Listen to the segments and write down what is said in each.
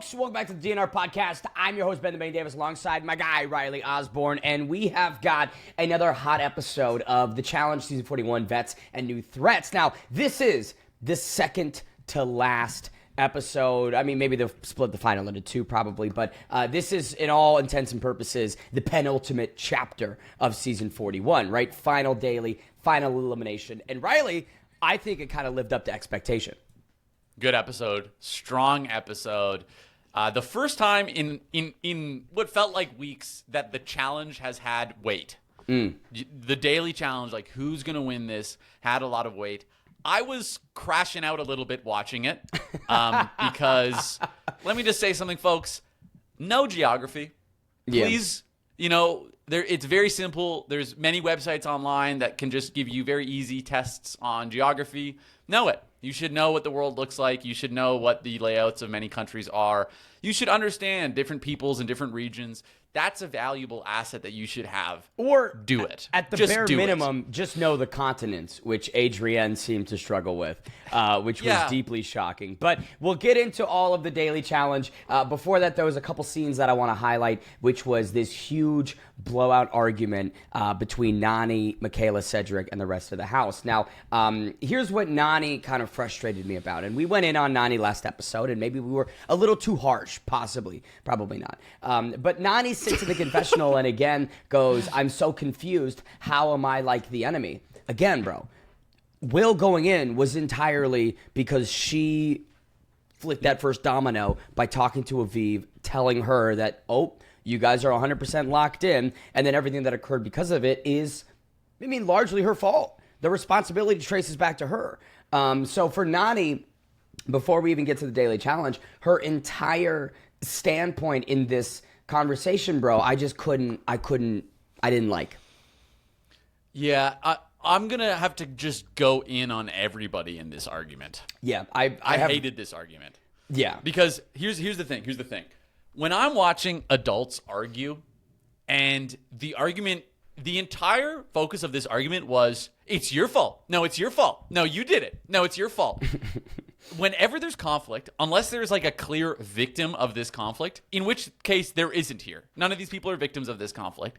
folks? Welcome back to the DNR podcast. I'm your host, Ben the Bane Davis, alongside my guy, Riley Osborne, and we have got another hot episode of the Challenge Season 41 Vets and New Threats. Now, this is the second to last episode. I mean, maybe they'll split the final into two probably, but this is, in all intents and purposes, the penultimate chapter of Season 41, right? Final daily, final elimination. And Riley, I think it kind of lived up to expectation. Good episode, strong episode. The first time in what felt like weeks that the challenge has had weight. The daily challenge, like who's going to win this, had a lot of weight. I was crashing out a little bit watching it because let me just say something, folks. No geography. Please, it's very simple. There's many websites online that can just give you very easy tests on geography. Know it. You should know what the world looks like. You should know what the layouts of many countries are. You should understand different peoples and different regions. That's a valuable asset that you should have. Or do it. At the bare minimum, just know the continents, which Adrienne seemed to struggle with, which was deeply shocking. But we'll get into all of the daily challenge. Before that, there was a couple scenes that I want to highlight, which was this huge blowout argument between Nany, Michaela, Cedric, and the rest of the house. Now, here's what Nany kind of frustrated me about. And we went in on Nany last episode, and maybe we were a little too harsh, possibly. Probably not. But Nany sits in the confessional and again goes, I'm so confused. How am I like the enemy? Again, bro, Will going in was entirely because she flicked that first domino by talking to Aviv, telling her that, oh, you guys are 100% locked in, and then everything that occurred because of it is, largely her fault. The responsibility traces back to her. So for Nany, before we even get to the daily challenge, her entire standpoint in this conversation, bro, I didn't like. Yeah, I'm going to have to just go in on everybody in this argument. Yeah, I hated this argument. Yeah. Because here's the thing. When I'm watching adults argue, and the entire focus of this argument was, it's your fault. No, it's your fault. No, you did it. No, it's your fault. Whenever there's conflict, unless there's like a clear victim of this conflict, in which case there isn't here. None of these people are victims of this conflict.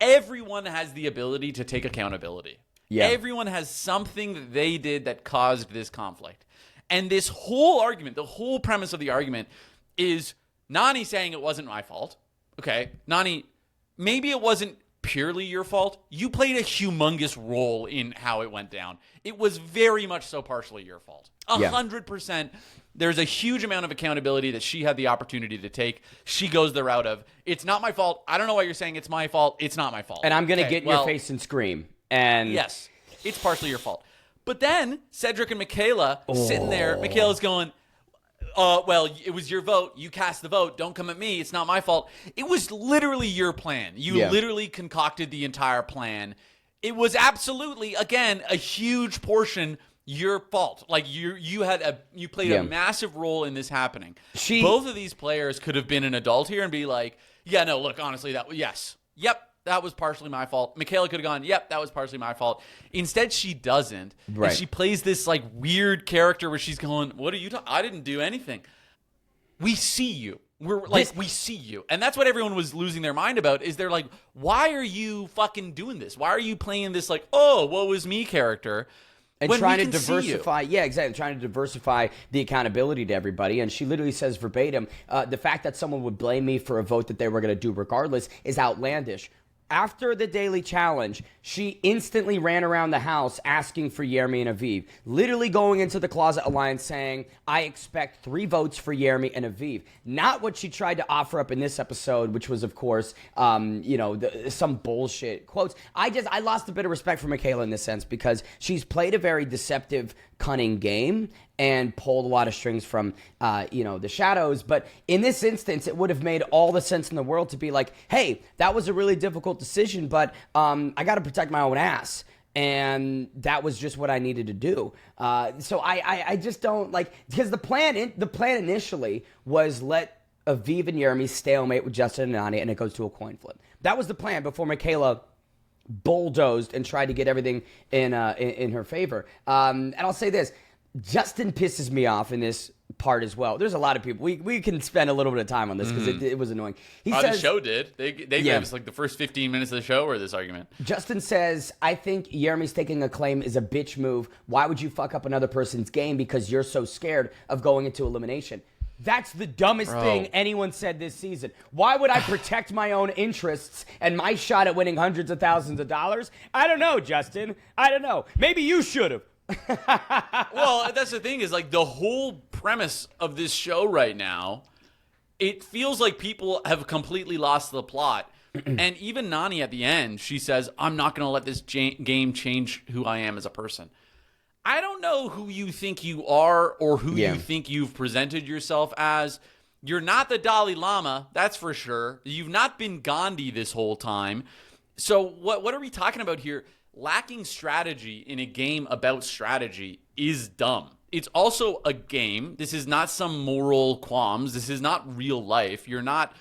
Everyone has the ability to take accountability. Yeah. Everyone has something that they did that caused this conflict. And this whole argument, the whole premise of the argument is Nany saying it wasn't my fault. Okay, Nany, maybe it wasn't purely your fault. You played a humongous role in how it went down. It was very much so partially your fault. 100%. There's a huge amount of accountability that she had the opportunity to take. She goes the route of, it's not my fault. I don't know why you're saying it's my fault. It's not my fault. And I'm going to get in your face and scream. And yes, it's partially your fault. But then Cedric and Michaela sitting there. Michaela's going, well, it was your vote. You cast the vote. Don't come at me. It's not my fault. It was literally your plan. You literally concocted the entire plan. It was absolutely, again, a huge portion your fault. Like you played a massive role in this happening. Both of these players could have been an adult here and be like, yeah, no, look, honestly, that was partially my fault. Michaela could have gone, yep, that was partially my fault. Instead, she doesn't. Right. And she plays this like weird character where she's going, what are you talking? I didn't do anything. We see you. We see you. And that's what everyone was losing their mind about, is they're like, why are you fucking doing this? Why are you playing this like, oh, woe is me character? And trying to diversify, trying to diversify the accountability to everybody. And she literally says verbatim, the fact that someone would blame me for a vote that they were going to do regardless is outlandish. After the daily challenge, she instantly ran around the house asking for Yeremy and Aviv, literally going into the Closet Alliance saying, I expect 3 votes for Yeremy and Aviv. Not what she tried to offer up in this episode, which was, of course, some bullshit quotes. I lost a bit of respect for Michaela in this sense because she's played a very deceptive, cunning game and pulled a lot of strings from, the shadows. But in this instance, it would have made all the sense in the world to be like, hey, that was a really difficult decision, but I got to protect my own ass. And that was just what I needed to do. So I just don't like, because the plan initially was let Aviv and Yeremy stalemate with Justin and Nany, and it goes to a coin flip. That was the plan before Michaela bulldozed and tried to get everything in her favor. And I'll say this. Justin pisses me off in this part as well. There's a lot of people. We can spend a little bit of time on this because it was annoying. He says, the show did. They gave us like the first 15 minutes of the show were this argument. Justin says, I think Jeremy's taking a claim is a bitch move. Why would you fuck up another person's game because you're so scared of going into elimination? That's the dumbest thing anyone said this season. Why would I protect my own interests and my shot at winning hundreds of thousands of dollars? I don't know, Justin. I don't know. Maybe you should have. Well, that's the thing is like the whole premise of this show right now, it feels like people have completely lost the plot. And even Nany at the end, she says, I'm not going to let this game change who I am as a person. I don't know who you think you are or who you think you've presented yourself as. You're not the Dalai Lama, that's for sure. You've not been Gandhi this whole time. So what are we talking about here? Lacking strategy in a game about strategy is dumb. It's also a game. This is not some moral qualms. This is not real life. You're not,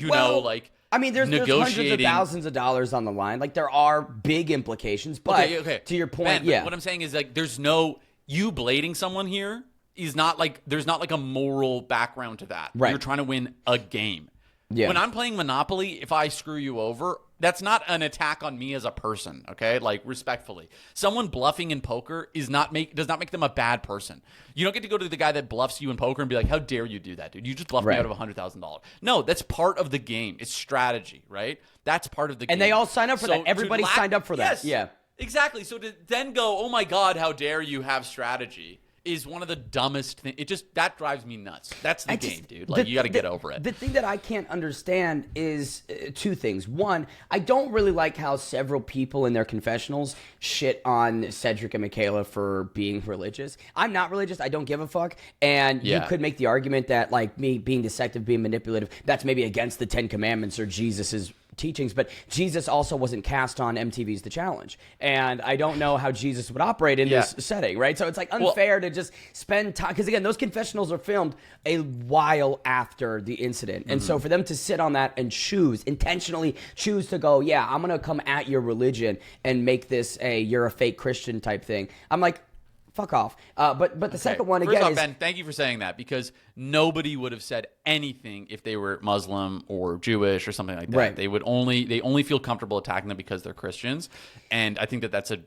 I mean, there's hundreds of thousands of dollars on the line. Like, there are big implications. But to your point, Ben, what I'm saying is, like, there's no, you blading someone here is not like, there's not like a moral background to that. Right. You're trying to win a game. Yeah. When I'm playing Monopoly, if I screw you over, that's not an attack on me as a person, okay? Like, respectfully. Someone bluffing in poker does not make them a bad person. You don't get to go to the guy that bluffs you in poker and be like, how dare you do that, dude? You just bluffed me out of $100,000. No, that's part of the game. It's strategy, right? That's part of the game. And they all sign up for that. Everybody signed up for that. Yes, yeah. Exactly. So to then go, oh my God, how dare you have strategy, is one of the dumbest things. That drives me nuts. That's the game, dude. Like, you got to get over it. The thing that I can't understand is two things. One, I don't really like how several people in their confessionals shit on Cedric and Michaela for being religious. I'm not religious. I don't give a fuck. And you could make the argument that, like, me being deceptive, being manipulative, that's maybe against the Ten Commandments or Jesus's teachings, but Jesus also wasn't cast on MTV's The Challenge, and I don't know how Jesus would operate in this setting, right? So it's like unfair to just spend time, because again, those confessionals are filmed a while after the incident, and so for them to sit on that and intentionally choose to go, yeah, I'm gonna come at your religion and make this you're a fake Christian type thing, I'm like, fuck off. But the second one, again, First off, Ben, thank you for saying that, because nobody would have said anything if they were Muslim or Jewish or something like that. Right. They only feel comfortable attacking them because they're Christians. And I think that that's a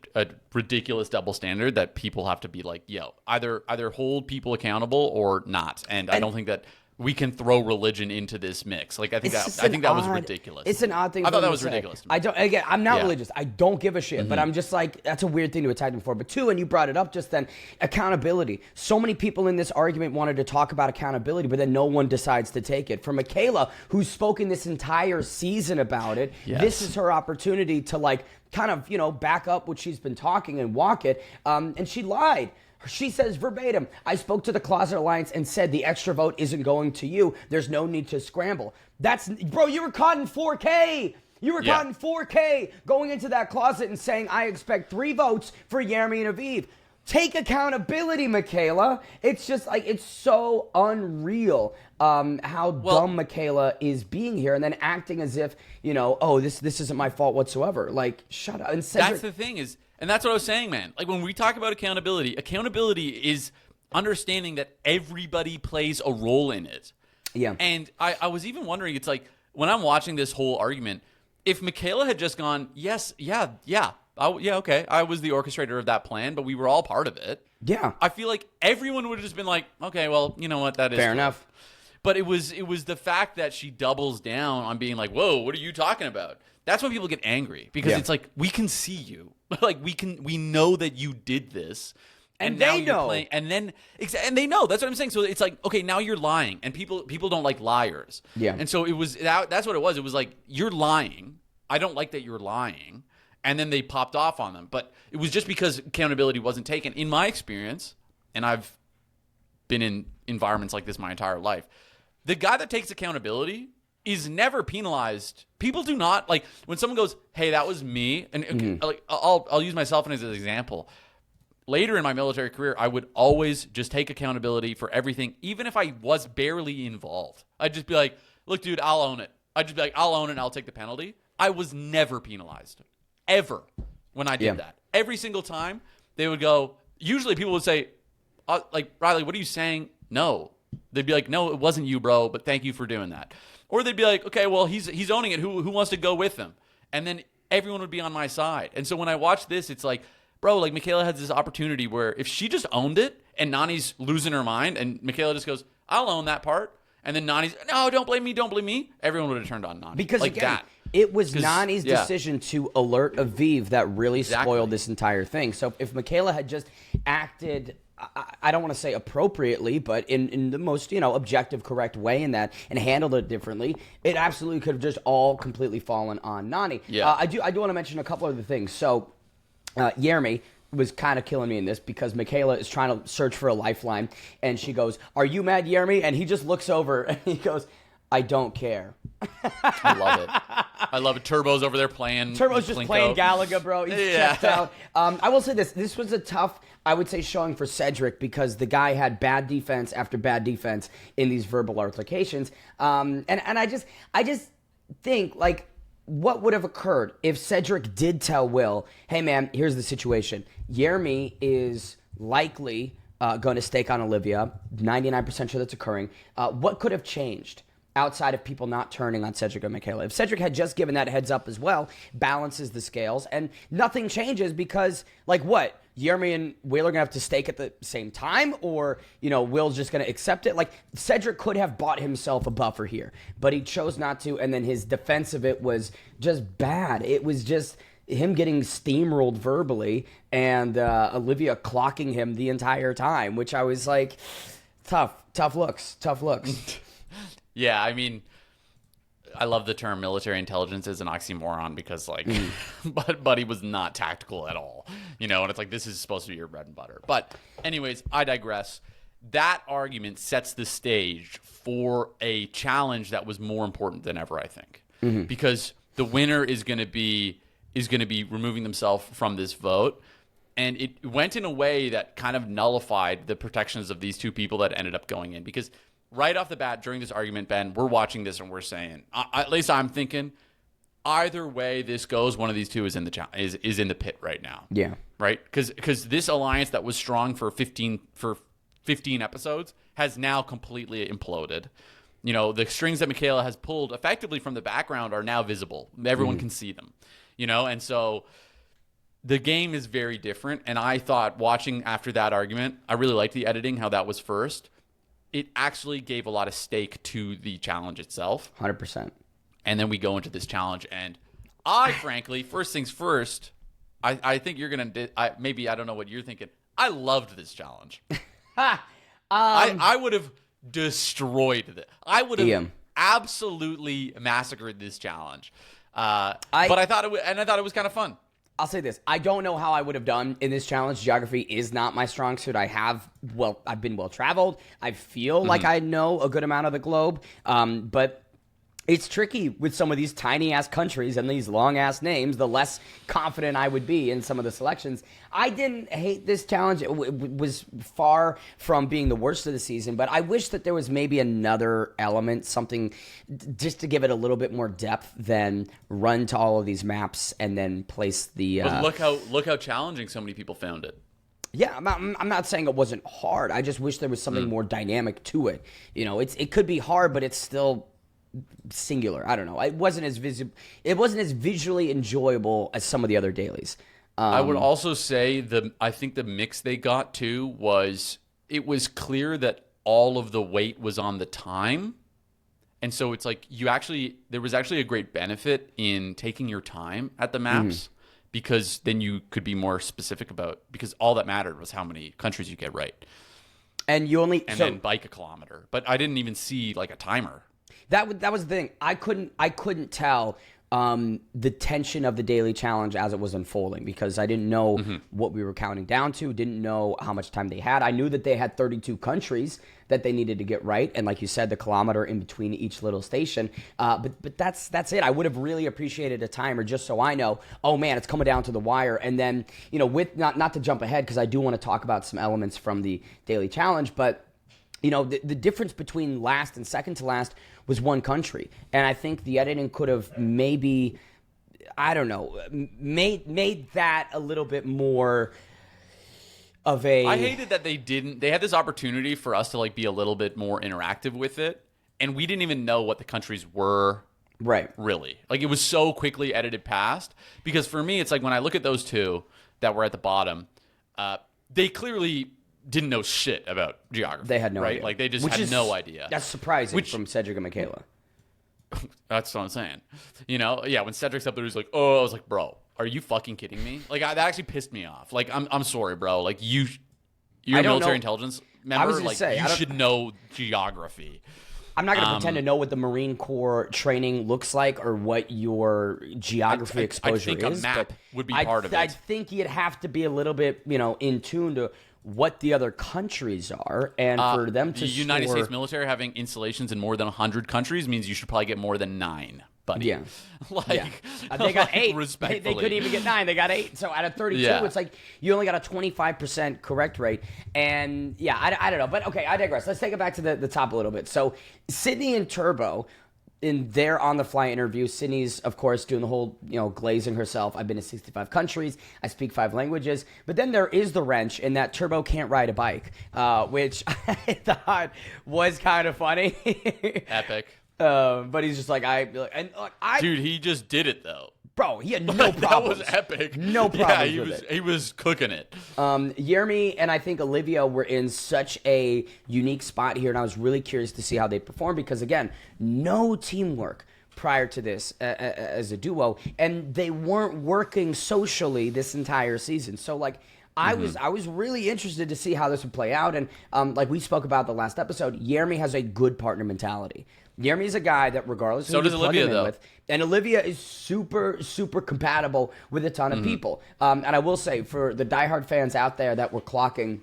ridiculous double standard that people have to be like, yo, either hold people accountable or not. And I don't think that we can throw religion into this mix. Like, I think that was ridiculous. It's an odd thing. I thought that was ridiculous. I'm not religious. I don't give a shit, but I'm just like, that's a weird thing to attack them for. But two, and you brought it up just then, accountability. So many people in this argument wanted to talk about accountability, but then no one decides to take it. For Michaela, who's spoken this entire season about it, this is her opportunity to, like, kind of, back up what she's been talking and walk it. And she lied. She says verbatim, I spoke to the Closet Alliance and said the extra vote isn't going to you. There's no need to scramble. Bro, you were caught in 4K. You were caught in 4K going into that closet and saying, I expect 3 votes for Jeremy and Aviv. Take accountability, Michaela. It's just like, it's so unreal how dumb Michaela is being here and then acting as if, this isn't my fault whatsoever. Like, shut up. And that's the thing is, and that's what I was saying, man. Like, when we talk about accountability is understanding that everybody plays a role in it. Yeah. And I was even wondering, it's like, when I'm watching this whole argument, if Michaela had just gone, okay, I was the orchestrator of that plan, but we were all part of it. Yeah. I feel like everyone would have just been like, okay, well, you know what, that is fair enough. But it was the fact that she doubles down on being like, whoa, what are you talking about? That's when people get angry, because it's like, we can see you. Like, we know that you did this. And now they know. Playing, and they know. That's what I'm saying. So it's like, okay, now you're lying, and people don't like liars. Yeah. And so that's what it was. It was like, you're lying. I don't like that you're lying. And then they popped off on them. But it was just because accountability wasn't taken. In my experience, and I've been in environments like this my entire life, the guy that takes accountability is never penalized. People do not, like, when someone goes, hey, that was me, and like, I'll use myself as an example. Later in my military career, I would always just take accountability for everything, even if I was barely involved. I'd just be like, look, dude, I'll own it. I'd just be like, I'll own it and I'll take the penalty. I was never penalized, ever, when I did that. Every single time, they would go, usually people would say, like, Riley, what are you saying? No. They'd be like, no, it wasn't you, bro, but thank you for doing that. Or they'd be like, okay, well, he's owning it. Who wants to go with him? And then everyone would be on my side. And so when I watch this, it's like, bro, like Michaela has this opportunity where if she just owned it and Nany's losing her mind and Michaela just goes, I'll own that part. And then Nany's, no, don't blame me. Everyone would have turned on Nany. Because like again, that. It was Nany's decision to alert Aviv that really spoiled this entire thing. So if Michaela had just acted, I don't want to say appropriately, but in the most, objective, correct way in that and handled it differently, it absolutely could have just all completely fallen on Nany. Yeah. I do want to mention a couple other things. So Jeremy was kind of killing me in this because Michaela is trying to search for a lifeline, and she goes, "Are you mad, Jeremy?" And he just looks over and he goes, "I don't care." I love it. I love it. Turbo's over there playing. Turbo's just playing Galaga, bro. He's checked out. I will say this. This was a tough, I would say, showing for Cedric because the guy had bad defense after bad defense in these verbal altercations. And I just think, like, what would have occurred if Cedric did tell Will, hey, man, here's the situation. Jeremy is likely going to stake on Olivia. 99% sure that's occurring. What could have changed outside of people not turning on Cedric or Michaela? If Cedric had just given that heads up as well, balances the scales, and nothing changes because, like, what? Jeremy and Will are going to have to stake at the same time, or, Will's just going to accept it? Like, Cedric could have bought himself a buffer here, but he chose not to, and then his defense of it was just bad. It was just him getting steamrolled verbally and Olivia clocking him the entire time, which I was like, tough looks. Yeah, I mean, I love the term military intelligence as an oxymoron because, like, but Buddy was not tactical at all, and it's like, this is supposed to be your bread and butter. But anyways, I digress. That argument sets the stage for a challenge that was more important than ever, I think, because the winner is going to be removing themselves from this vote. And it went in a way that kind of nullified the protections of these two people that ended up going in, because right off the bat, during this argument, Ben, we're watching this and we're saying, at least I'm thinking, either way this goes, one of these two is in the pit right now. Yeah. Right? Because this alliance that was strong for 15 episodes has now completely imploded. The strings that Michaela has pulled effectively from the background are now visible. Everyone can see them. And so the game is very different. And I thought, watching after that argument, I really liked the editing, how that was first. It actually gave a lot of stake to the challenge itself. 100%. And then we go into this challenge, and I, frankly, first things first, I think you're going to, maybe I don't know what you're thinking. I loved this challenge. I would have destroyed it. I would have absolutely massacred this challenge. But I thought it was kind of fun. I'll say this. I don't know how I would have done in this challenge. Geography is not my strong suit. I've been well-traveled. I feel like I know a good amount of the globe. But it's tricky with some of these tiny-ass countries and these long-ass names, the less confident I would be in some of the selections. I didn't hate this challenge. It was far from being the worst of the season, but I wish that there was maybe another element, something just to give it a little bit more depth than run to all of these maps and then place the... But look how challenging so many people found it. Yeah, I'm not saying it wasn't hard. I just wish there was something more dynamic to it. It could be hard, but it's still singular. I don't know. It wasn't as visually enjoyable as some of the other dailies. I would also say I think the mix they got to was, it was clear that all of the weight was on the time. And so it's like there was actually a great benefit in taking your time at the maps, because then you could be more specific because all that mattered was how many countries you get right. And then bike a kilometer. But I didn't even see like a timer. That was the thing. I couldn't tell the tension of the daily challenge as it was unfolding, because I didn't know what we were counting down to, didn't know how much time they had. I knew that they had 32 countries that they needed to get right, and like you said, the kilometer in between each little station. But that's it. I would have really appreciated a timer just so I know, oh man, it's coming down to the wire. And then, with not to jump ahead, because I do want to talk about some elements from the daily challenge, but the difference between last and second to last was one country. And I think the editing could have maybe, I don't know, made that a little bit more of a. I hated that they didn't. They had this opportunity for us to like be a little bit more interactive with it, and we didn't even know what the countries were. Right. Really, like it was so quickly edited past. Because for me, it's like when I look at those two that were at the bottom, they clearly didn't know shit about geography. They had no right? idea. Like they just had no idea. That's surprising from Cedric and Michaela. That's what I'm saying. Yeah, when Cedric's up there, he's like, "Oh," I was like, "Bro, are you fucking kidding me?" Like that actually pissed me off. Like I'm sorry, bro. Like you're a military intelligence member. I was gonna like say, you should know geography. I'm not going to pretend to know what the Marine Corps training looks like or what your geography exposure is. I think a map would be part of it. I think you'd have to be a little bit, in tune to what the other countries are, and for them to the United States military having installations in more than 100 countries means you should probably get more than 9. Buddy. Yeah. They got 8. Respectfully. They couldn't even get 9. They got 8. So out of 32, it's like you only got a 25% correct rate. And I don't know. But okay, I digress. Let's take it back to the top a little bit. So Sydney and Turbo, in their on-the-fly interview, Sydney's, of course, doing the whole, glazing herself. I've been to 65 countries. I speak 5 languages. But then there is the wrench in that Turbo can't ride a bike, which I thought was kind of funny. Epic. But he's just like, dude, he just did it though. Bro, he had no problems. That was epic. No problems he was cooking it. Jeremy and I think Olivia were in such a unique spot here, and I was really curious to see how they perform because, again, no teamwork prior to this as a duo, and they weren't working socially this entire season. So, like, I was really interested to see how this would play out, and like we spoke about the last episode, Jeremy has a good partner mentality. Jeremy's a guy that regardless of who you plug him in with, and Olivia is super, super compatible with a ton of people. And I will say, for the diehard fans out there that were clocking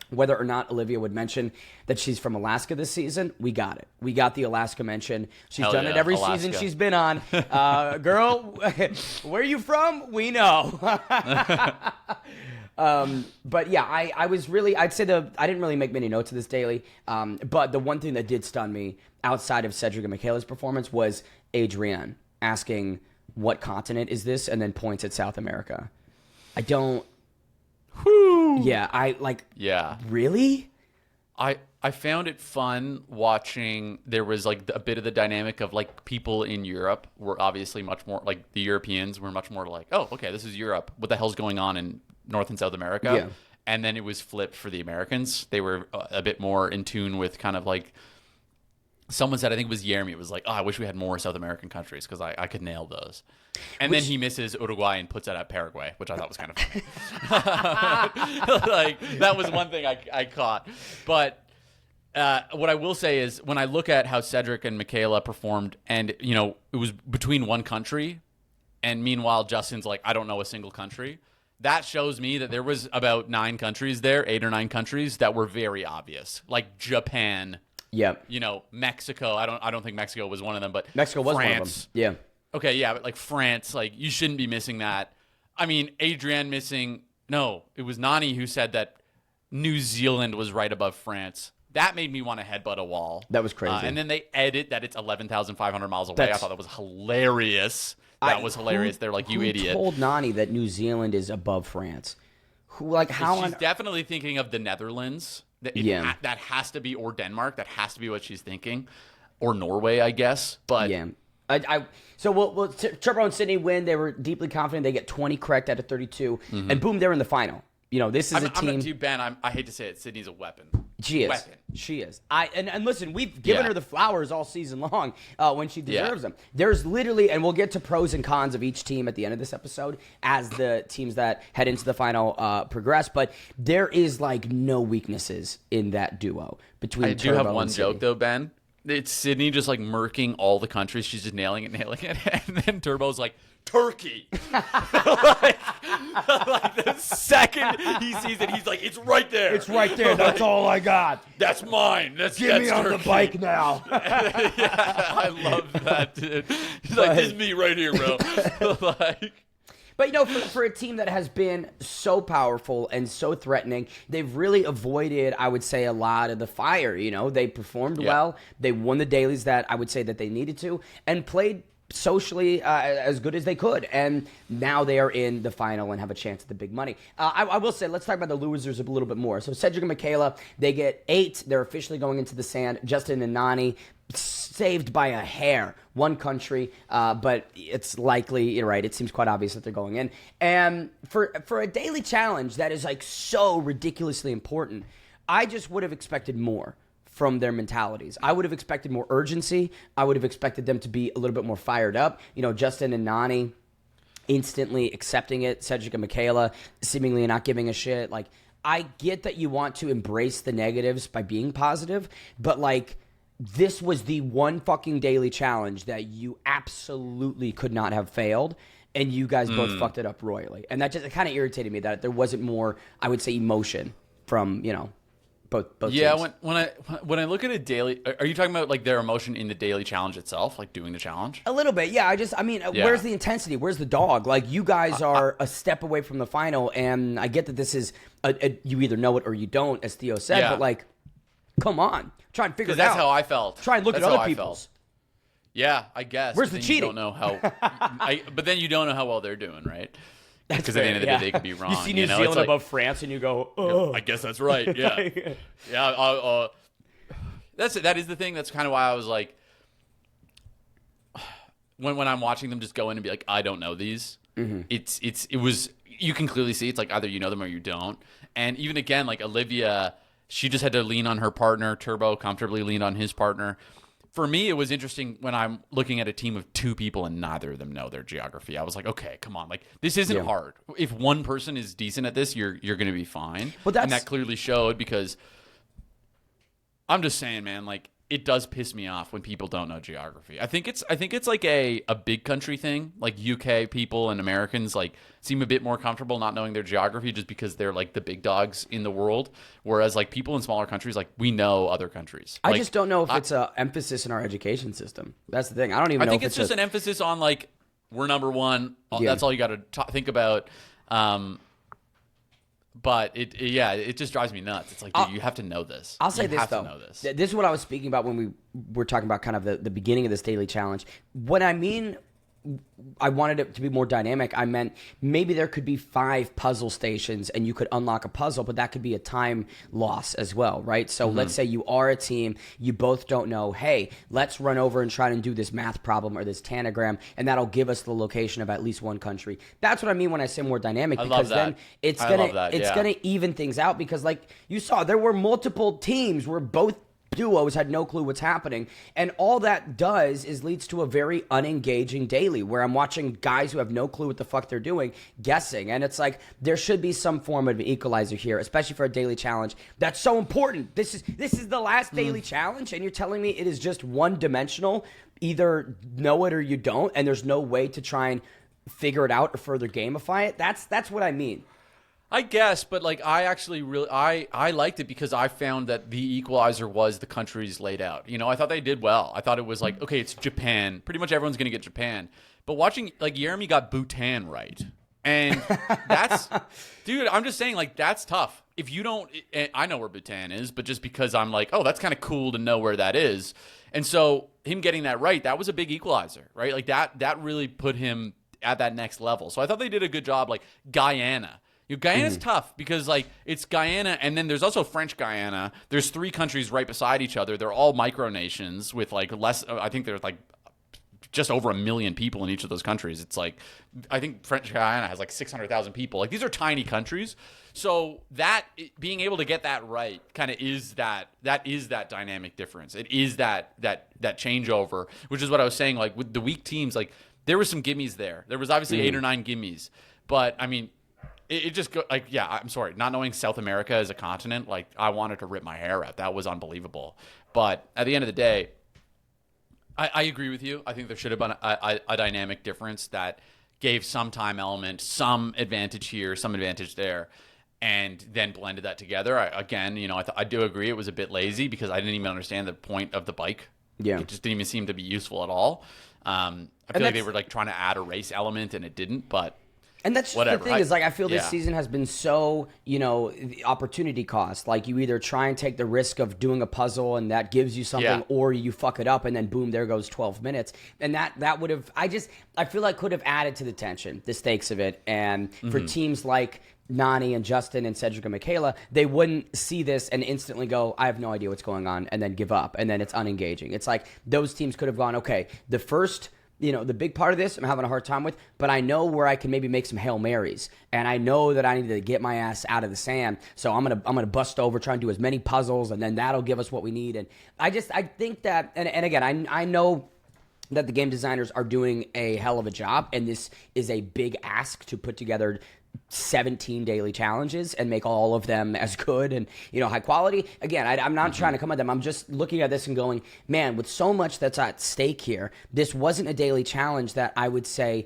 whether or not Olivia would mention that she's from Alaska this season, we got it. We got the Alaska mention. She's done it every season she's been on. Girl, where are you from? We know. But yeah, I was really, I'd say I didn't really make many notes of this daily. But the one thing that did stun me outside of Cedric and Michaela's performance was Adrienne asking, what continent is this? And then points at South America. I don't. Whew. Yeah, really? I found it fun watching. There was like a bit of the dynamic of like people in Europe were obviously much more like the Europeans were much more like, oh, okay, this is Europe. What the hell's going on in North and South America? Yeah. And then it was flipped for the Americans. They were a bit more in tune with kind of like someone said, I think it was Jeremy. It was like, oh, I wish we had more South American countries because I could nail those. And then he misses Uruguay and puts it at Paraguay, which I thought was kind of funny. Like that was one thing I caught. But what I will say is when I look at how Cedric and Michaela performed, and it was between one country, and meanwhile Justin's like, I don't know a single country. That shows me that there was about 9 countries there, 8 or 9 countries that were very obvious, like Japan. Yep. Mexico. I don't think Mexico was one of them, but Mexico was France. one of them. Yeah. Okay, yeah, but like France, like you shouldn't be missing that. I mean, Adrienne missing. No, it was Nany who said that New Zealand was right above France. That made me want to headbutt a wall. That was crazy. And then they edit that it's 11,500 miles away. I thought that was hilarious. That was hilarious. They're like, you idiot. Who told Nany that New Zealand is above France? She's definitely thinking of the Netherlands. That has to be, or Denmark. That has to be what she's thinking, or Norway, I guess. But yeah, so Turbo and Sydney win. They were deeply confident. They get 20 correct out of 32, and boom, they're in the final. This is a team. I'm not too Ben. I hate to say it. Sydney's a weapon. She is. She is. And listen, we've given her the flowers all season long when she deserves them. There's literally, and we'll get to pros and cons of each team at the end of this episode as the teams that head into the final progress. But there is like no weaknesses in that duo between Turbo and Sydney. I do have one joke though, Ben. It's Sydney just like murking all the countries. She's just nailing it. And then Turbo's like, Turkey. like the second he sees it, he's like, it's right there. It's right there. That's all I got. That's mine. That's me on Turkey. The bike now. Yeah, I love that, dude. He's like, this is me right here, bro. But, for a team that has been so powerful and so threatening, they've really avoided, I would say, a lot of the fire. They performed well. They won the dailies that I would say that they needed to and played socially as good as they could, and now they are in the final and have a chance at the big money. I will say, let's talk about the losers a little bit more. So Cedric and Michaela, they get 8. They're officially going into the sand. Justin and Nany, saved by a hair. One country, but it's likely, you're right, it seems quite obvious that they're going in. And for a daily challenge that is like so ridiculously important, I just would have expected more from their mentalities. I would have expected more urgency. I would have expected them to be a little bit more fired up. You know, Justin and Nany instantly accepting it. Cedric and Michaela seemingly not giving a shit. Like, I get that you want to embrace the negatives by being positive, but like, this was the one fucking daily challenge that you absolutely could not have failed. And you guys both fucked it up royally. And that just kind of irritated me that there wasn't more, I would say, emotion from, you know, both yeah, teams. when I look at a daily, are you talking about like their emotion in the daily challenge itself, like doing the challenge? A little bit, yeah. Where's the intensity? Where's the dog? Like, you guys are a step away from the final, and I get that this is you either know it or you don't, as Theo said. Yeah. But like, come on, try and figure it out. That's how I felt. Try and look at other people's. Yeah, I guess. Where's the cheating? You don't know how, but then you don't know how well they're doing, right? Because at the end of the day, they could be wrong. You see New Zealand above France, and you go, "Oh, I guess that's right." Yeah, yeah. That is the thing. That's kind of why I was like, when I'm watching them just go in and be like, "I don't know these." Mm-hmm. It was, you can clearly see it's like either you know them or you don't. And even again, like Olivia, she just had to lean on her partner. Turbo comfortably leaned on his partner. For me, it was interesting when I'm looking at a team of 2 people and neither of them know their geography. I was like, okay, come on. Like, this isn't hard. If one person is decent at this, you're going to be fine. And that clearly showed, because I'm just saying, man, like, it does piss me off when people don't know geography. I think it's like a big country thing. Like, UK people and Americans like seem a bit more comfortable not knowing their geography just because they're like the big dogs in the world. Whereas like people in smaller countries, like, we know other countries. I just don't know if it's an emphasis in our education system. That's the thing. I don't even know. I think it's just an emphasis on like, we're number one. Yeah. That's all you got to think about. But it just drives me nuts. It's like, dude, you have to know this. I'll say this, though. This is what I was speaking about when we were talking about kind of the beginning of this daily challenge. What I mean, I wanted it to be more dynamic. I meant maybe there could be 5 puzzle stations and you could unlock a puzzle, but that could be a time loss as well, right? So let's say you are a team, you both don't know, hey, let's run over and try and do this math problem or this tanagram, and that'll give us the location of at least one country. That's what I mean when I say more dynamic, because then it's gonna even things out, because like you saw, there were multiple teams where both duos had no clue what's happening, and all that does is leads to a very unengaging daily where I'm watching guys who have no clue what the fuck they're doing guessing. And it's like, there should be some form of an equalizer here, especially for a daily challenge that's so important. This is the last daily challenge, and you're telling me it is just one dimensional, either know it or you don't, and there's no way to try and figure it out or further gamify it. That's what I mean. I guess, but like, I actually really I liked it because I found that the equalizer was the countries laid out. You know, I thought they did well. I thought it was like, okay, it's Japan. Pretty much everyone's going to get Japan. But watching, like, Jeremy got Bhutan right. And that's, dude, I'm just saying, like, that's tough. If you don't, I know where Bhutan is, but just because I'm like, oh, that's kind of cool to know where that is. And so him getting that right, that was a big equalizer, right? Like, that really put him at that next level. So I thought they did a good job. Like, Guyana. Guyana's tough because, like, it's Guyana, and then there's also French Guyana. There's 3 countries right beside each other. They're all micronations with, like, less. I think there's, like, just over 1 million people in each of those countries. It's like, I think French Guyana has, like, 600,000 people. Like, these are tiny countries. So that, being able to get that right kind of is that dynamic difference. It is that changeover, which is what I was saying. Like, with the weak teams, like, there were some gimmies there. There was obviously 8 or 9 gimmies. But, I mean, it just go like, yeah, I'm sorry, not knowing South America as a continent, like, I wanted to rip my hair out. That was unbelievable. But at the end of the day, I agree with you. I think there should have been a dynamic difference that gave some time element, some advantage here, some advantage there, and then blended that together. I do agree it was a bit lazy because I didn't even understand the point of the bike. Yeah, it just didn't even seem to be useful at all. I feel like they were like trying to add a race element and it didn't, but And that's just whatever. the thing is, like, I feel this Yeah. season has been so, the opportunity cost. Like, you either try and take the risk of doing a puzzle and that gives you something, or you fuck it up and then boom, there goes 12 minutes. And that would have, I feel like could have added to the tension, the stakes of it. And for teams like Nany and Justin and Cedric and Michaela, they wouldn't see this and instantly go, I have no idea what's going on, and then give up. And then it's unengaging. It's like those teams could have gone, okay, the first... the big part of this I'm having a hard time with, but I know where I can maybe make some Hail Marys, and I know that I need to get my ass out of the sand. So I'm gonna bust over, try and do as many puzzles, and then that'll give us what we need. And I think that, and again, I know that the game designers are doing a hell of a job, and this is a big ask to put together 17 daily challenges and make all of them as good and high quality. Again, I'm not trying to come at them. I'm just looking at this and going, man, with so much that's at stake here, this wasn't a daily challenge that I would say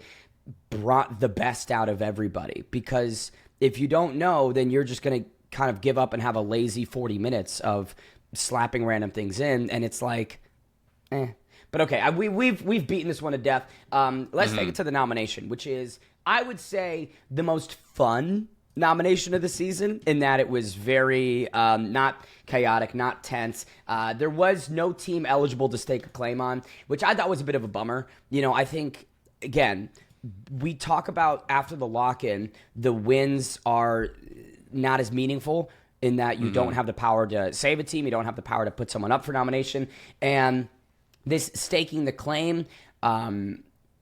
brought the best out of everybody. Because if you don't know, then you're just going to kind of give up and have a lazy 40 minutes of slapping random things in, and it's like, But okay, we've beaten this one to death. Let's take it to the nomination, which is, I would say, the most fun nomination of the season, in that it was very not chaotic, not tense. There was no team eligible to stake a claim on, which I thought was a bit of a bummer. I think, again, we talk about after the lock-in, the wins are not as meaningful in that you don't have the power to save a team, you don't have the power to put someone up for nomination, and this staking the claim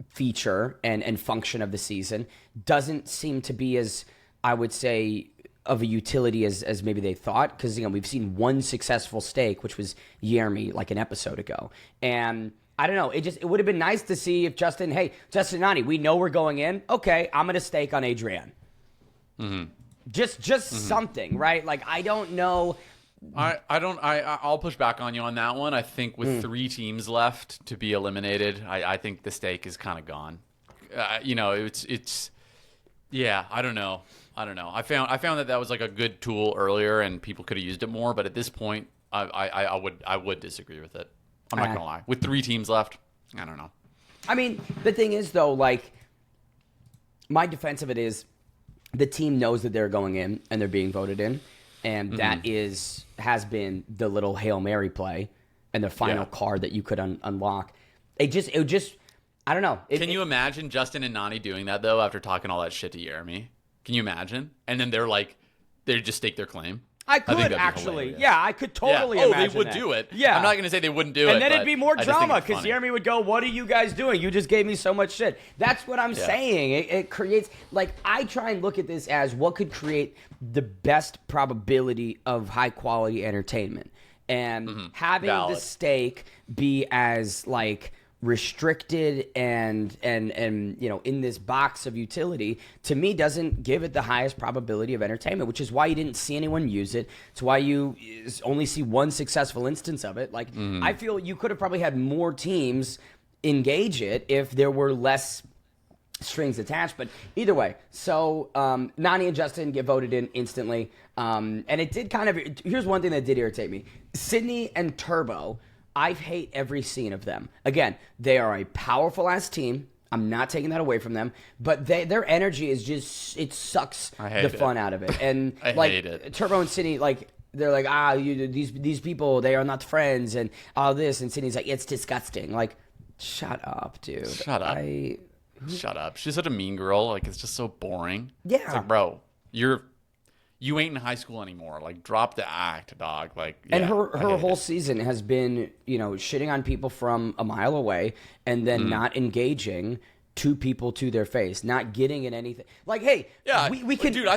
feature and function of the season doesn't seem to be as, I would say, of a utility as maybe they thought, because we've seen one successful stake, which was Jeremy, like an episode ago. And I don't know, it would have been nice to see if Justin and Nany, we know we're going in, okay, I'm gonna stake on Adrienne. Just something, right? Like, I don't know. I'll push back on you on that one. I think with 3 teams left to be eliminated, I think the stake is kind of gone. I don't know. I found that was like a good tool earlier, and people could have used it more. But at this point, I would disagree with it. I'm not gonna lie. With 3 teams left, I don't know. I mean, the thing is, though, like, my defense of it is the team knows that they're going in and they're being voted in. And that has been the little Hail Mary play and the final card that you could unlock. It just I don't know. Can you imagine Justin and Nany doing that, though, after talking all that shit to Jeremy? Can you imagine? And then they just stake their claim. I could actually. Yeah, I could totally imagine they would that. do it. Yeah. I'm not going to say they wouldn't do it. And then it'd be more drama because Jeremy would go, what are you guys doing? You just gave me so much shit. That's what I'm saying. It creates, like, I try and look at this as what could create the best probability of high quality entertainment. And having the stake be as, like, restricted and in this box of utility, to me, doesn't give it the highest probability of entertainment, which is why you didn't see anyone use it. It's why you only see one successful instance of it. Like, I feel you could have probably had more teams engage it if there were less strings attached. But either way, so Nany and Justin get voted in instantly, and it did kind of, here's one thing that did irritate me. Sydney and Turbo, I hate every scene of them. Again, they are a powerful-ass team. I'm not taking that away from them. But their energy is just, it sucks the fun out of it. And I hate it. Turbo and Sydney, like, they're like, these people, they are not friends, and all this. And Sydney's like, it's disgusting. Like, shut up, dude. Shut up. Shut up. She's such a mean girl. Like, it's just so boring. Yeah. It's like, bro, you ain't in high school anymore. Like, drop the act, dog. Like, and her whole season has been, shitting on people from a mile away and then not engaging two people to their face, not getting in anything. Like, hey, we can. Dude, I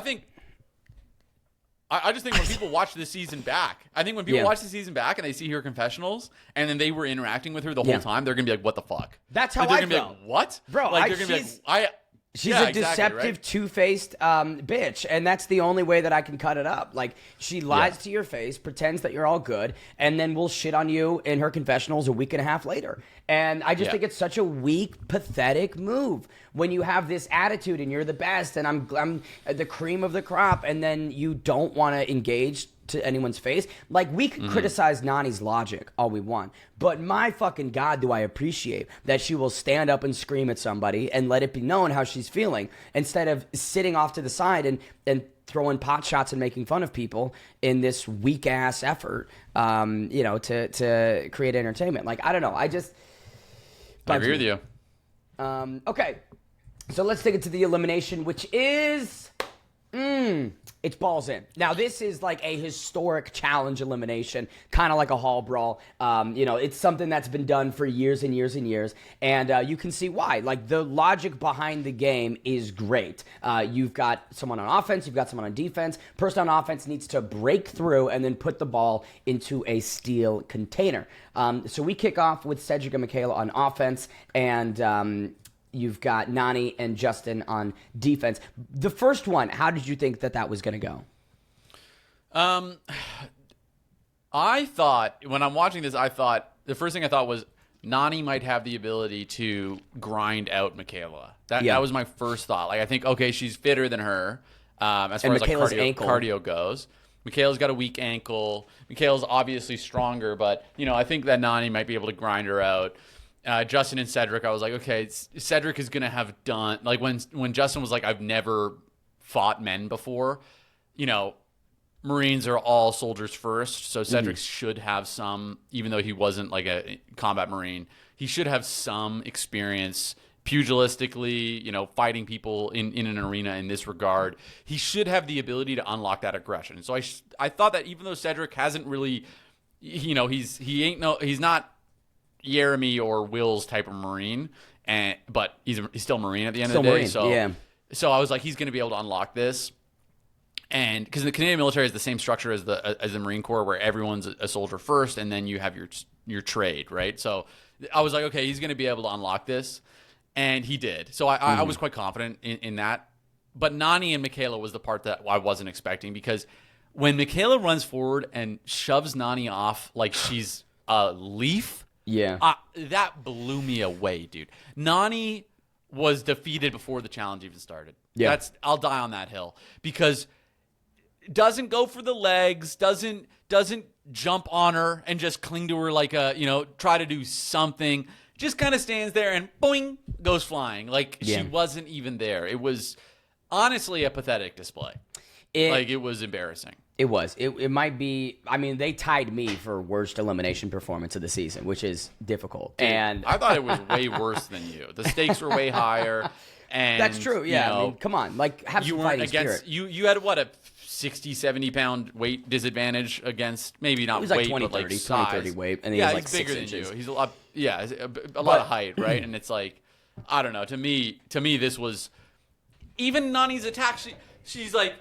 just think when people watch this season back, watch the season back and they see her confessionals and then they were interacting with her the whole time, they're going to be like, what the fuck? That's how they're I gonna felt. Be like, what? Bro, like, they're going to be like, she's a deceptive, two-faced bitch, and that's the only way that I can cut it up. Like, she lies to your face, pretends that you're all good, and then will shit on you in her confessionals a week and a half later. And I just think it's such a weak, pathetic move when you have this attitude and you're the best and I'm the cream of the crop, and then you don't want to engage to anyone's face. Like, we can criticize Nany's logic all we want, but my fucking God, do I appreciate that she will stand up and scream at somebody and let it be known how she's feeling instead of sitting off to the side and throwing pot shots and making fun of people in this weak ass effort, to create entertainment. Like, I don't know. I agree with you. Okay. So let's take it to the elimination, which is, it's balls in. Now, this is like a historic challenge elimination, kind of like a hall brawl. It's something that's been done for years and years and years, and you can see why. Like, the logic behind the game is great. You've got someone on offense, you've got someone on defense. Person on offense needs to break through and then put the ball into a steel container. So we kick off with Cedric and Michaela on offense, and you've got Nany and Justin on defense. The first one, how did you think that was going to go? I thought, when I'm watching this, the first thing I thought was Nany might have the ability to grind out Michaela. That was my first thought. Like, I think, okay, she's fitter than her as far as like cardio goes. Michaela's got a weak ankle. Michaela's obviously stronger, but, I think that Nany might be able to grind her out. Justin and Cedric, I was like, okay, Cedric is going to have done, like when Justin was like, I've never fought men before, Marines are all soldiers first. So Cedric should have some, even though he wasn't like a combat Marine, he should have some experience pugilistically, fighting people in an arena in this regard. He should have the ability to unlock that aggression. So I thought that even though Cedric hasn't really, he's not Jeremy or Will's type of Marine, but he's still Marine at the end of the day. Marine, so I was like, he's going to be able to unlock this, and because the Canadian military is the same structure as the Marine Corps, where everyone's a soldier first, and then you have your trade, right? So I was like, okay, he's going to be able to unlock this, and he did. So I was quite confident in that. But Nany and Michaela was the part that I wasn't expecting, because when Michaela runs forward and shoves Nany off like she's a leaf. Yeah. That blew me away, dude. Nany was defeated before the challenge even started. Yeah. I'll die on that hill, because doesn't go for the legs, doesn't jump on her and just cling to her like try to do something. Just kind of stands there and boing, goes flying. Like she wasn't even there. It was honestly a pathetic display. It was embarrassing. It was. It might be. I mean, they tied me for worst elimination performance of the season, which is difficult. Dude, and I thought it was way worse than you. The stakes were way higher. And that's true. Yeah. I mean, come on. Like, have some fighting spirit. You had what, a 60, 70 pound weight disadvantage against, maybe not weight, like 20, but 30, like 20, 30 weight. And he's like bigger 6 than inches. you. He's a lot. Yeah, a lot of height, right? And it's like, I don't know. To me, this was even Nany's attack. She's like.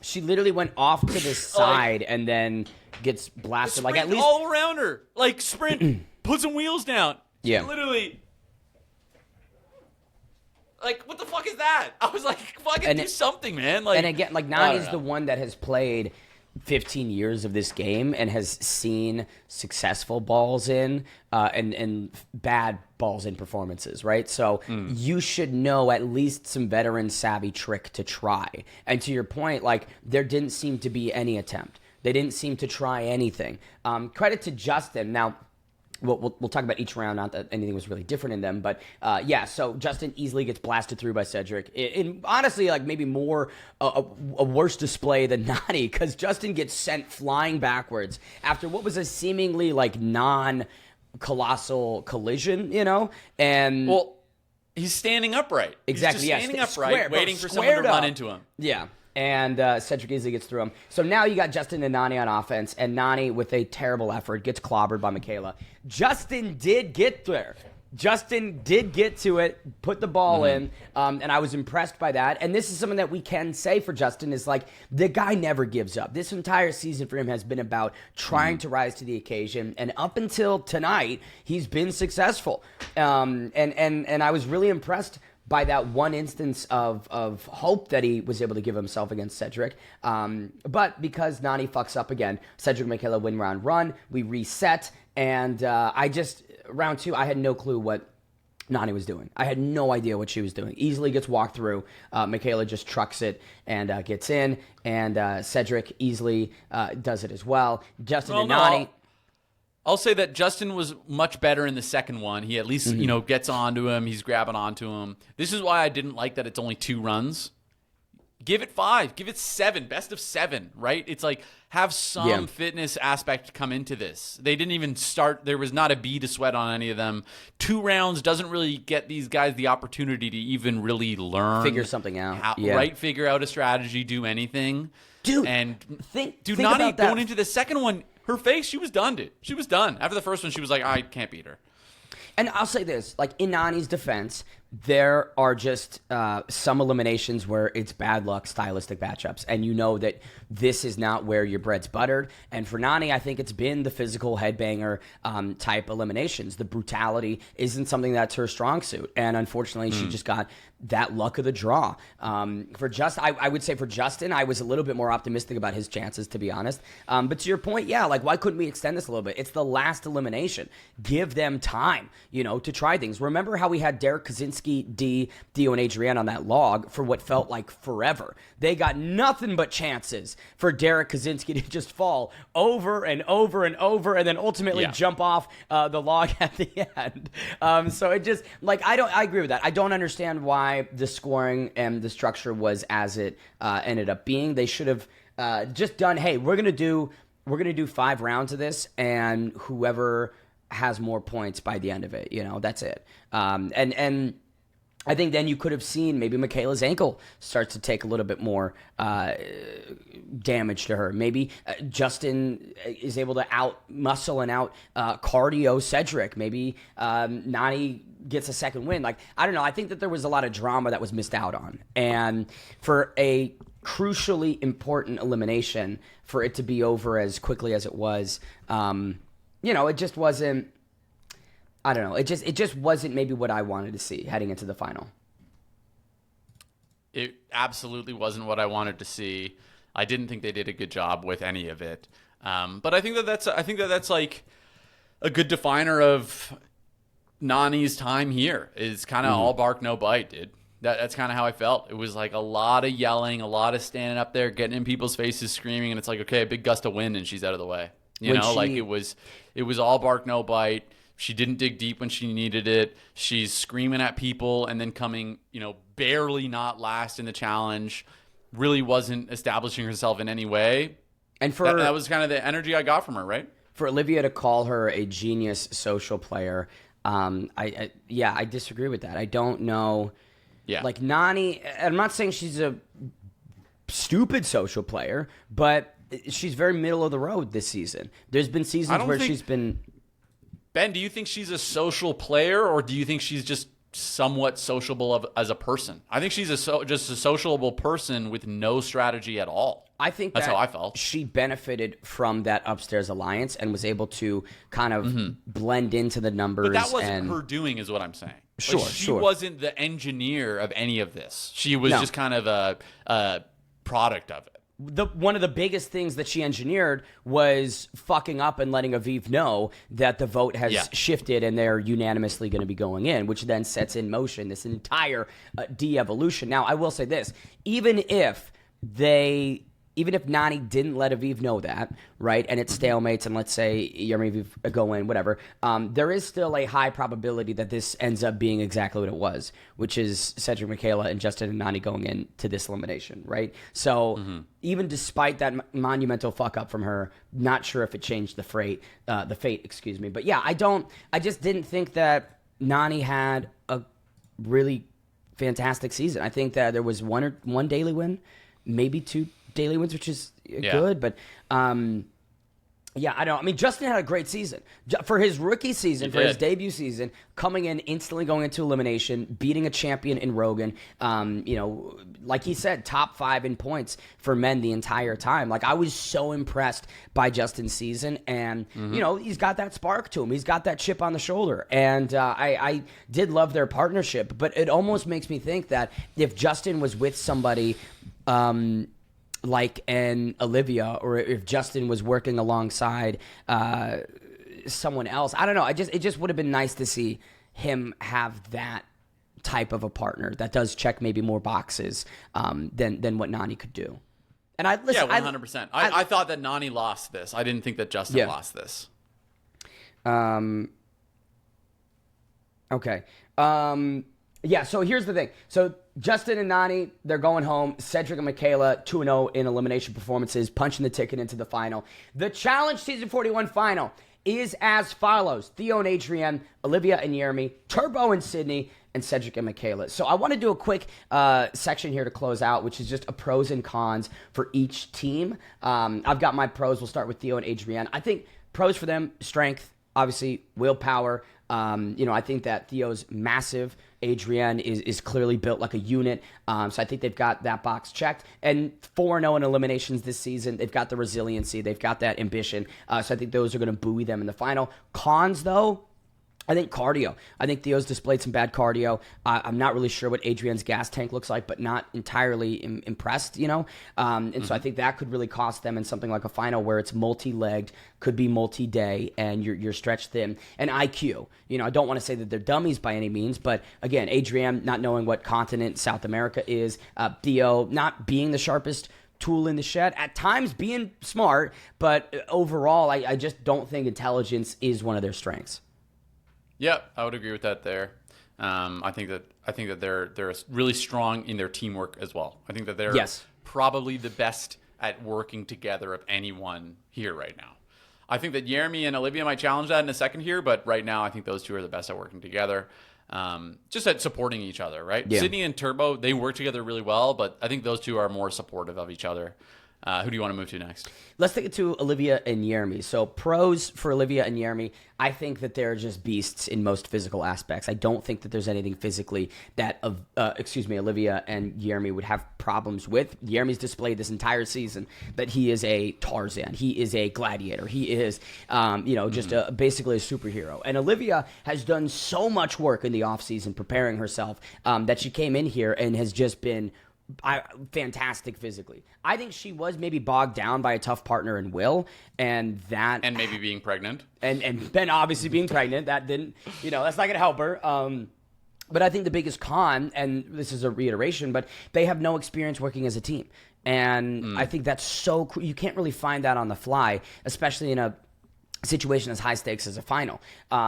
She literally went off to the side and then gets blasted. Like, at least all around her, like sprint, put some wheels down. She literally. Like, what the fuck is that? I was like, fucking do something, man. Like, and again, like, Nany's the one that has played 15 years of this game and has seen successful balls in and bad balls in performances, right? So you should know at least some veteran savvy trick to try. And to your point, like, there didn't seem to be any attempt. They didn't seem to try anything. Credit to Justin. Now, we'll talk about each round, not that anything was really different in them, but so Justin easily gets blasted through by Cedric. In honestly, like, maybe more a worse display than Nany, because Justin gets sent flying backwards after what was a seemingly like non-colossal collision, and well, he's standing upright. Exactly, he's just standing upright, waiting for someone to run into him. Yeah. And Cedric easily gets through him. So now you got Justin and Nany on offense, and Nany, with a terrible effort, gets clobbered by Michaela. Justin did get there. Justin did get to it, put the ball in, and I was impressed by that. And this is something that we can say for Justin is, like, the guy never gives up. This entire season for him has been about trying to rise to the occasion, and up until tonight, he's been successful. And I was really impressed by that one instance of hope that he was able to give himself against Cedric. But because Nany fucks up again, Cedric and Michaela win round one, we reset, and round two, I had no clue what Nany was doing. I had no idea what she was doing. Easily gets walked through. Michaela just trucks it and gets in. And Cedric easily does it as well. Justin and Nany. I'll say that Justin was much better in the second one. He at least, gets onto him. He's grabbing onto him. This is why I didn't like that it's only 2 runs. Give it 5. Give it 7. Best of 7, right? It's like have some fitness aspect come into this. They didn't even start. There was not a bee to sweat on any of them. 2 rounds doesn't really get these guys the opportunity to even really learn. Figure something out. Right? Figure out a strategy, do anything. Dude, and think Nany about that. Going into the second one, her face, she was done, dude. She was done. After the first one, she was like, I can't beat her. And I'll say this, like in Nany's defense, there are just some eliminations where it's bad luck stylistic matchups. And you know that this is not where your bread's buttered. And for Nany, I think it's been the physical headbanger type eliminations. The brutality isn't something that's her strong suit. And unfortunately, she just got that luck of the draw. I would say for Justin, I was a little bit more optimistic about his chances, to be honest. But to your point, like, why couldn't we extend this a little bit? It's the last elimination. Give them time, to try things. Remember how we had Derek Kaczynski, Dio, and Adrienne on that log for what felt like forever. They got nothing but chances for Derek Kaczynski to just fall over and over and over and then ultimately jump off the log at the end. So it just, like, I agree with that. I don't understand why the scoring and the structure was as it ended up being. They should have just done, hey, we're gonna do 5 rounds of this, and whoever has more points by the end of it, that's it. And I think then you could have seen maybe Michaela's ankle starts to take a little bit more damage to her. Maybe Justin is able to out-muscle and out-cardio Cedric. Maybe Nany gets a second win. Like, I don't know. I think that there was a lot of drama that was missed out on. And for a crucially important elimination, for it to be over as quickly as it was, it just wasn't... I don't know. It just wasn't maybe what I wanted to see heading into the final. It absolutely wasn't what I wanted to see. I didn't think they did a good job with any of it. But I think that's like a good definer of Nany's time here. Is kind of all bark, no bite, dude. That's kind of how I felt. It was like a lot of yelling, a lot of standing up there, getting in people's faces, screaming, and it's like, okay, a big gust of wind, and she's out of the way. It was all bark, no bite. She didn't dig deep when she needed it. She's screaming at people and then coming, barely not last in the challenge. Really wasn't establishing herself in any way. And that was kind of the energy I got from her, right? For Olivia to call her a genius social player, I disagree with that. I don't know. Yeah. Like Nany, I'm not saying she's a stupid social player, but she's very middle of the road this season. There's been seasons where she's been... Ben, do you think she's a social player, or do you think she's just somewhat sociable as a person? I think she's just a sociable person with no strategy at all. I think that's how I felt. She benefited from that upstairs alliance and was able to kind of blend into the numbers. But that wasn't her doing, is what I'm saying. Sure, she wasn't the engineer of any of this. She was just kind of a product of it. One of the biggest things that she engineered was fucking up and letting Aviv know that the vote has shifted and they're unanimously going to be going in, which then sets in motion this entire de-evolution. Now, I will say this. Even if Nany didn't let Aviv know that, right, and it stalemates and let's say Yermi Aviv go in, whatever, there is still a high probability that this ends up being exactly what it was, which is Cedric, Michaela, and Justin and Nany going into this elimination, right? So even despite that monumental fuck-up from her, not sure if it changed the fate, But yeah, I just didn't think that Nany had a really fantastic season. I think that there was one daily win, maybe 2 daily wins, which is good, but Justin had a great season for his rookie season, for his debut season, coming in instantly going into elimination, beating a champion in Rogan. Like he said, top 5 in points for men the entire time. Like, I was so impressed by Justin's season, and he's got that spark to him. He's got that chip on the shoulder, and I did love their partnership. But it almost makes me think that if Justin was with somebody, like an Olivia, or if Justin was working alongside someone else, I don't know. It just would have been nice to see him have that type of a partner that does check maybe more boxes than what Nany could do. And I listen, 100%. I thought that Nany lost this. I didn't think that Justin lost this. Okay. So here's the thing. So Justin and Nany, they're going home. Cedric and Michaela, 2-0 in elimination performances, punching the ticket into the final. The Challenge Season 41 final is as follows. Theo and Adrienne, Olivia and Jeremy, Turbo and Sydney, and Cedric and Michaela. So I want to do a quick section here to close out, which is just a pros and cons for each team. I've got my pros. We'll start with Theo and Adrienne. I think pros for them, strength, obviously, willpower. I think that Theo's massive. Adrienne is clearly built like a unit. So I think they've got that box checked. And 4-0 in eliminations this season. They've got the resiliency. They've got that ambition. So I think those are going to buoy them in the final. Cons, though, I think cardio. I think Theo's displayed some bad cardio. I'm not really sure what Adrienne's gas tank looks like, but not entirely impressed, So I think that could really cost them in something like a final where it's multi-legged, could be multi-day, and you're stretched thin. And IQ. I don't want to say that they're dummies by any means, but again, Adrienne not knowing what continent South America is, Theo not being the sharpest tool in the shed, at times being smart, but overall, I just don't think intelligence is one of their strengths. Yeah, I would agree with that there. I think that they're really strong in their teamwork as well. I think that they're probably the best at working together of anyone here right now. I think that Jeremy and Olivia might challenge that in a second here, but right now I think those two are the best at working together. Just at supporting each other, right? Yeah. Sydney and Turbo, they work together really well, but I think those two are more supportive of each other. Who do you want to move to next? Let's take it to Olivia and Jeremy. So pros for Olivia and Jeremy, I think that they're just beasts in most physical aspects. I don't think that there's anything physically that Olivia and Jeremy would have problems with. Jeremy's displayed this entire season that he is a Tarzan. He is a gladiator. He is, basically a superhero. And Olivia has done so much work in the offseason preparing herself that she came in here and has just been fantastic physically. I think she was maybe bogged down by a tough partner in Will, and maybe being pregnant, and then obviously being pregnant. That didn't, that's not gonna help her. But I think the biggest con, and this is a reiteration, but they have no experience working as a team, and I think that's so cool. You can't really find that on the fly, especially in a situation as high stakes as a final.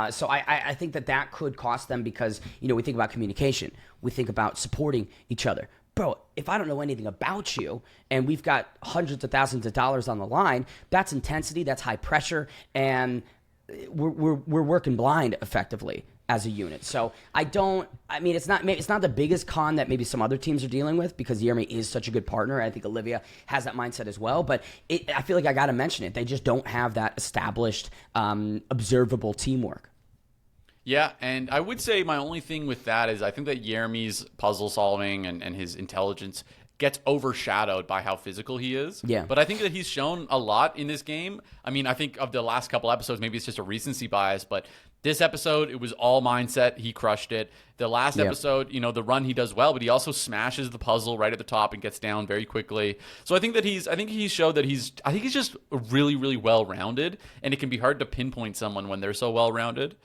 So I think that could cost them because, we think about communication. We think about supporting each other. Bro, if I don't know anything about you and we've got hundreds of thousands of dollars on the line, that's intensity, that's high pressure, and we're working blind effectively as a unit. So it's not the biggest con that maybe some other teams are dealing with because Jeremy is such a good partner. I think Olivia has that mindset as well, but I feel like I got to mention it. They just don't have that established, observable teamwork. Yeah, and I would say my only thing with that is I think that Jeremy's puzzle solving and his intelligence gets overshadowed by how physical he is. Yeah. But I think that he's shown a lot in this game. I mean, I think of the last couple episodes, maybe it's just a recency bias, but this episode, it was all mindset. He crushed it. The last episode, the run he does well, but he also smashes the puzzle right at the top and gets down very quickly. So I think he showed that he's just really, really well-rounded, and it can be hard to pinpoint someone when they're so well-rounded.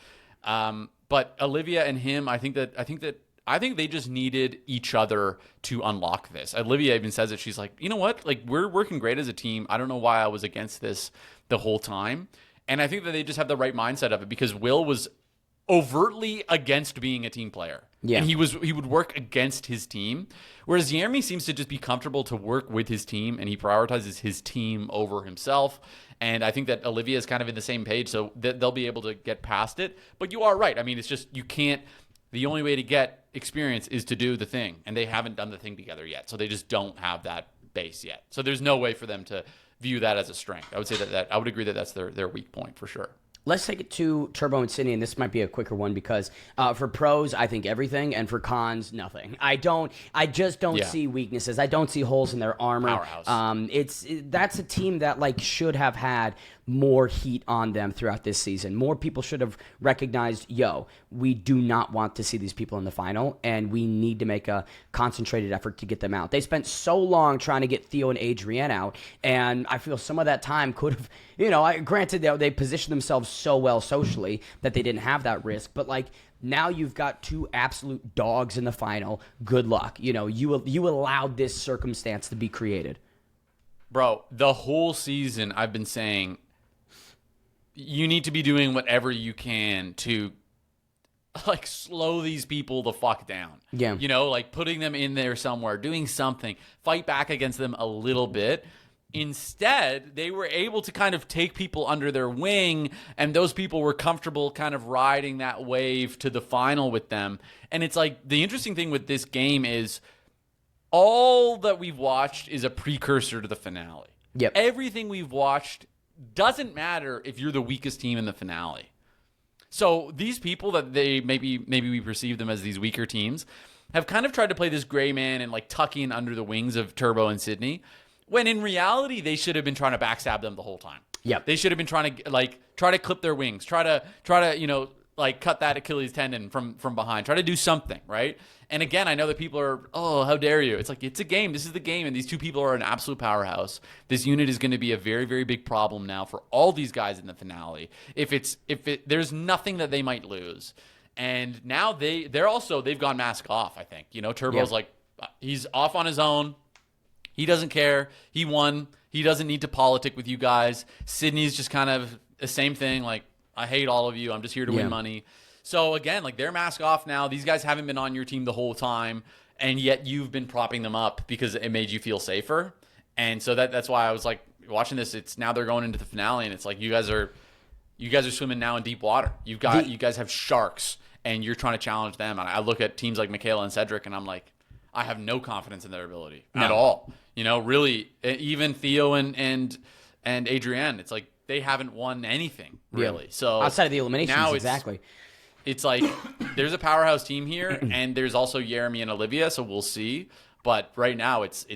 But Olivia and him, I think they just needed each other to unlock this. Olivia even says it. She's like, you know what? Like, we're working great as a team. I don't know why I was against this the whole time. And I think that they just have the right mindset of it because Will was overtly against being a team player. Yeah. And he would work against his team. Whereas Jeremy seems to just be comfortable to work with his team, and he prioritizes his team over himself. And I think that Olivia is kind of in the same page, so they'll be able to get past it. But you are right. I mean, it's just the only way to get experience is to do the thing. And they haven't done the thing together yet. So they just don't have that base yet. So there's no way for them to view that as a strength. I would say that I would agree that that's their weak point for sure. Let's take it to Turbo and Sydney, and this might be a quicker one because for pros, I think everything, and for cons, nothing. I just don't see weaknesses. I don't see holes in their armor. Powerhouse. That's a team that should have had more heat on them throughout this season. More people should have recognized, we do not want to see these people in the final, and we need to make a concentrated effort to get them out. They spent so long trying to get Theo and Adrienne out, and I feel some of that time could have, granted they positioned themselves so well socially that they didn't have that risk, but now you've got two absolute dogs in the final. Good luck. You allowed this circumstance to be created. Bro, the whole season I've been saying you need to be doing whatever you can to slow these people the fuck down. Yeah. Putting them in there somewhere, doing something, fight back against them a little bit. Instead, they were able to kind of take people under their wing, and those people were comfortable kind of riding that wave to the final with them. And it's the interesting thing with this game is all that we've watched is a precursor to the finale. Yep. Everything we've watched doesn't matter if you're the weakest team in the finale. So these people that they maybe we perceive them as these weaker teams have kind of tried to play this gray man and tuck in under the wings of Turbo and Sydney, when in reality they should have been trying to backstab them the whole time. Yep. They should have been trying to try to clip their wings, try to cut that Achilles tendon from behind, try to do something, right? And again, I know that people are, how dare you? It's it's a game. This is the game, and these two people are an absolute powerhouse. This unit is going to be a very, very big problem now for all these guys in the finale. There's nothing that they might lose. And now they've gone mask off, I think. Turbo's he's off on his own. He doesn't care. He won. He doesn't need to politic with you guys. Sydney's just kind of the same thing, I hate all of you. I'm just here to win money. So again, they're mask off now. These guys haven't been on your team the whole time, and yet you've been propping them up because it made you feel safer. And so that's why I was watching this. It's now they're going into the finale, and it's you guys are swimming now in deep water. You guys have sharks, and you're trying to challenge them. And I look at teams like Michaela and Cedric, and I'm I have no confidence in their ability at all. Really, even Theo and Adrienne, it's they haven't won anything really. Yeah. So outside of the eliminations, now exactly. It's there's a powerhouse team here, and there's also Jeremy and Olivia, so we'll see. But right now, it's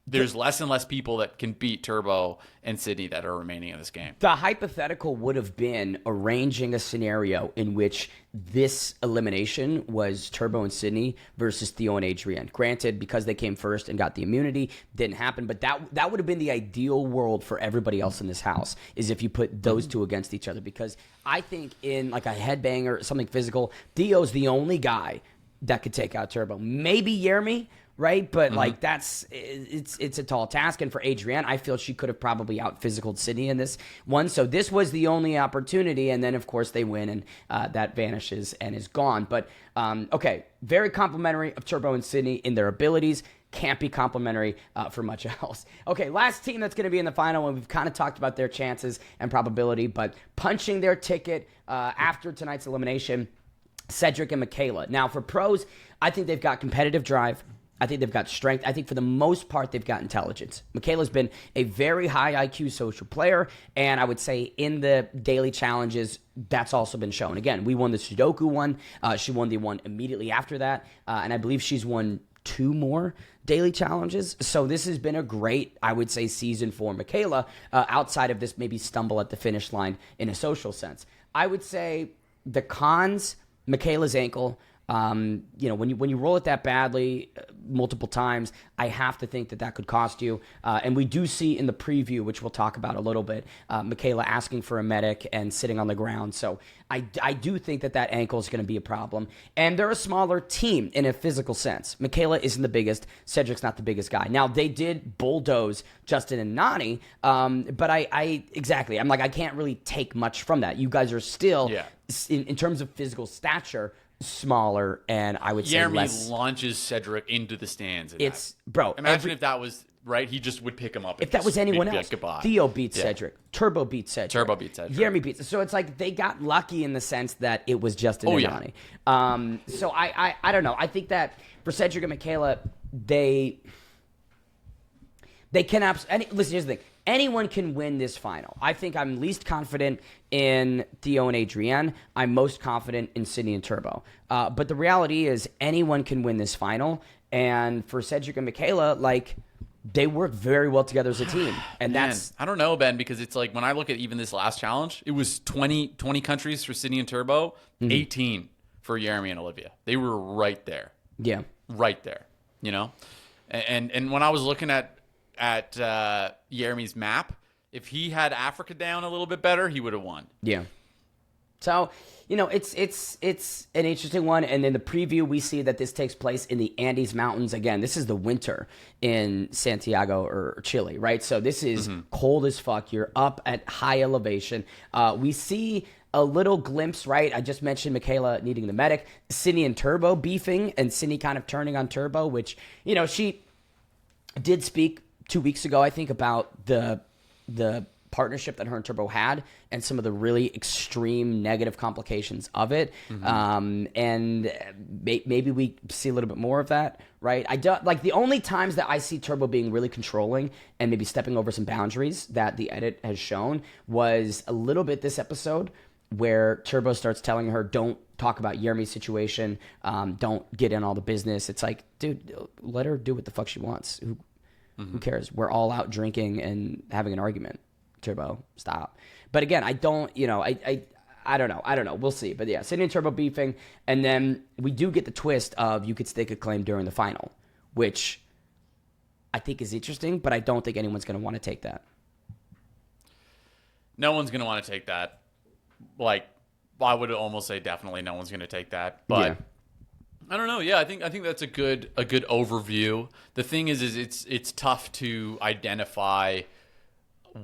there's less and less people that can beat Turbo and Sydney that are remaining in this game. The hypothetical would have been arranging a scenario in which this elimination was Turbo and Sydney versus Theo and Adrienne. Granted, because they came first and got the immunity, didn't happen. But that would have been the ideal world for everybody else in this house, is if you put those two against each other. Because I think in a headbang or something physical, Theo's the only guy that could take out Turbo. Maybe Jeremy, right? But it's a tall task. And for Adrienne, I feel she could have probably out-physicaled Sydney in this one. So this was the only opportunity. And then, of course, they win, and that vanishes and is gone. But, okay, very complimentary of Turbo and Sydney in their abilities. Can't be complimentary for much else. Okay, last team that's going to be in the final, and we've kind of talked about their chances and probability, but punching their ticket after tonight's elimination, Cedric and Michaela. Now, for pros, I think they've got competitive drive. I think they've got strength. I think for the most part, they've got intelligence. Michaela's been a very high IQ social player, and I would say in the daily challenges, that's also been shown. Again, we won the Sudoku one. She won the one immediately after that, and I believe she's won 2 more daily challenges. So this has been a great, I would say, season for Michaela, outside of this maybe stumble at the finish line in a social sense. I would say the cons, Michaela's ankle. When you roll it that badly multiple times, I have to think that could cost you. And we do see in the preview, which we'll talk about a little bit, Michaela asking for a medic and sitting on the ground. So I do think that ankle is going to be a problem. And they're a smaller team in a physical sense. Michaela isn't the biggest. Cedric's not the biggest guy. Now, they did bulldoze Justin and Nany, but I'm I can't really take much from that. You guys are still, in terms of physical stature, smaller, and I would say less. Launches Cedric into the stands. Imagine if that was right, he just would pick him up. If that was anyone else, goodbye. Theo beats Cedric, Turbo beats Cedric, Jeremy beats. So it's they got lucky in the sense that it was Justin and Nany. So I don't know. I think that for Cedric and Michaela, they can listen. Here's the thing. Anyone can win this final. I think I'm least confident in Theo and Adrienne. I'm most confident in Sydney and Turbo. But the reality is anyone can win this final. And for Cedric and Michaela, they work very well together as a team. And Man, that's... I don't know, Ben, because it's like when I look at even this last challenge, it was 20 countries for Sydney and Turbo, 18 for Jeremy and Olivia. They were right there. Yeah. Right there, you know? And when I was looking at Jeremy's map, if he had Africa down a little bit better, he would have won. Yeah. So, it's an interesting one. And in the preview, we see that this takes place in the Andes Mountains. Again, this is the winter in Santiago or Chile, right? So this is cold as fuck. You're up at high elevation. We see a little glimpse, right? I just mentioned Michaela needing the medic. Sydney and Turbo beefing, and Sydney kind of turning on Turbo, which, she did speak 2 weeks ago, I think, about the partnership that her and Turbo had and some of the really extreme negative complications of it. And maybe we see a little bit more of that, right? I don't like the only times that I see Turbo being really controlling and maybe stepping over some boundaries that the edit has shown was a little bit this episode where Turbo starts telling her, don't talk about Jeremy's situation. Don't get in all the business. It's like, dude, let her do what the fuck she wants. Who cares? We're all out drinking and having an argument. Turbo, stop. But again, I don't know. We'll see. But yeah, Sydney and Turbo beefing. And then we do get the twist of you could stake a claim during the final, which I think is interesting, but I don't think anyone's going to want to take that. No one's going to want to take that. Like, I would almost say definitely no one's going to take that. But yeah. I don't know. Yeah, I think that's a good overview. The thing is it's tough to identify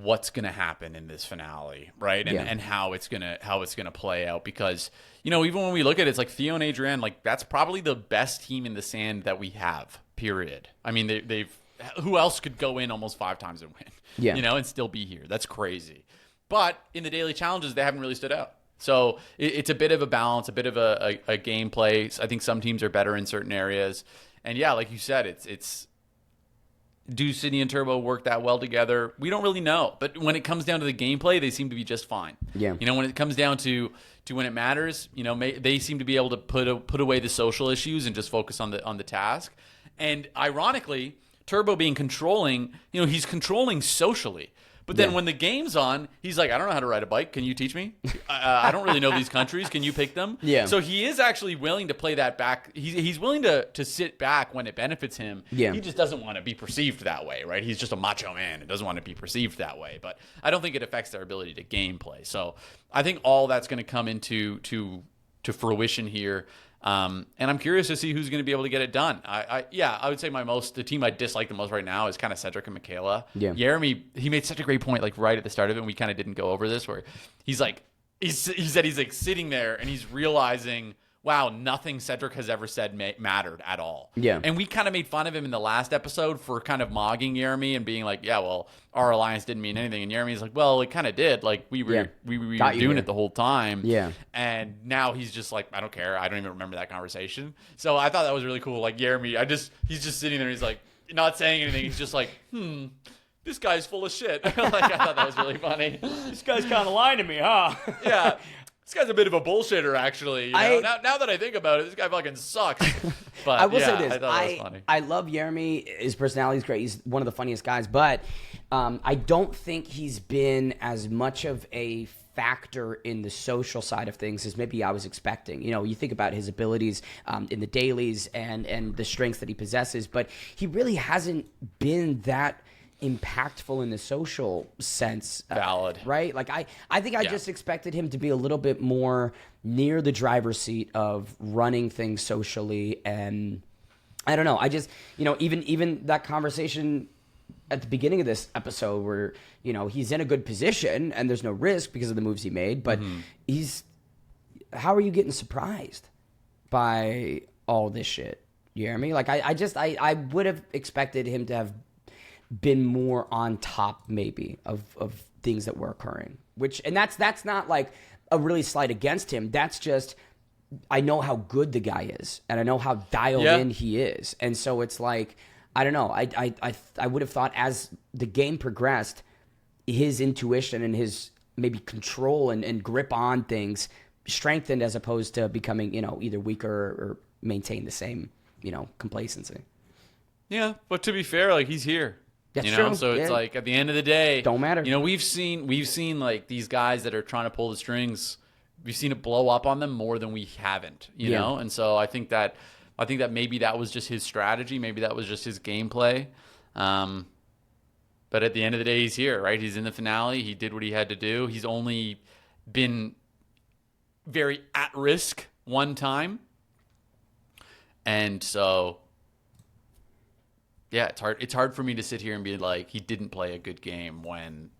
what's going to happen in this finale, right? And how it's going to play out, because even when we look at it, it's like Theo and Adrienne, like that's probably the best team in the sand that we have, period. I mean, they've who else could go in almost 5 times and win, and still be here? That's crazy. But in the daily challenges, they haven't really stood out. So it's a bit of a balance, a bit of a gameplay. I think some teams are better in certain areas. And yeah, like you said, it's do Sydney and Turbo work that well together? We don't really know. But when it comes down to the gameplay, they seem to be just fine. Yeah. When it comes down to when it matters, they seem to be able to put away the social issues and just focus on the task. And ironically, Turbo being controlling, he's controlling socially. But then when the game's on, he's like, I don't know how to ride a bike. Can you teach me? I don't really know these countries. Can you pick them? Yeah. So he is actually willing to play that back. He's willing to sit back when it benefits him. Yeah. He just doesn't want to be perceived that way, right? He's just a macho man and doesn't want to be perceived that way. But I don't think it affects their ability to gameplay. So I think all that's going to come into fruition here. And I'm curious to see who's going to be able to get it done. I would say the team I dislike the most right now is kind of Cedric and Michaela. Yeah. Jeremy, he made such a great point, like right at the start of it, and we kind of didn't go over this, where he's like, he said he's like sitting there and he's realizing, wow, nothing Cedric has ever said mattered at all. Yeah. And we kind of made fun of him in the last episode for kind of mogging Jeremy and being like, yeah, well, our alliance didn't mean anything. And Jeremy's like, well, it kind of did. Like, we were doing it the whole time. Yeah. And now he's just like, I don't care. I don't even remember that conversation. So I thought that was really cool. Like, Jeremy, he's just sitting there. He's like, not saying anything. He's just like, this guy's full of shit. Like, I thought that was really funny. This guy's kind of lying to me, huh? Yeah. This guy's a bit of a bullshitter, actually. Now that I think about it, this guy fucking sucks. But I will say this. I thought that was funny. I love Jeremy. His personality is great. He's one of the funniest guys. But I don't think he's been as much of a factor in the social side of things as maybe I was expecting. You think about his abilities in the dailies and the strengths that he possesses, but he really hasn't been that impactful in the social sense. Valid. Right? Like I think I just expected him to be a little bit more near the driver's seat of running things socially. And I don't know. I just, even that conversation at the beginning of this episode where, he's in a good position and there's no risk because of the moves he made, but how are you getting surprised by all this shit? You hear me? Like I would have expected him to have been more on top maybe of things that were occurring, and that's not like a really slight against him. That's just, I know how good the guy is and I know how dialed in he is. And so it's like, I don't know. I would have thought as the game progressed, his intuition and his maybe control and grip on things strengthened as opposed to becoming, either weaker or maintain the same, complacency. Yeah, but to be fair, like he's here. That's you know, true. so it's like at the end of the day, don't matter. You know, we've seen like these guys that are trying to pull the strings. We've seen it blow up on them more than we haven't, you know? And so I think that maybe that was just his strategy. Maybe that was just his gameplay. But at the end of the day, he's here, right? He's in the finale. He did what he had to do. He's only been very at risk one time. And so, yeah, it's hard for me to sit here and be like, he didn't play a good game when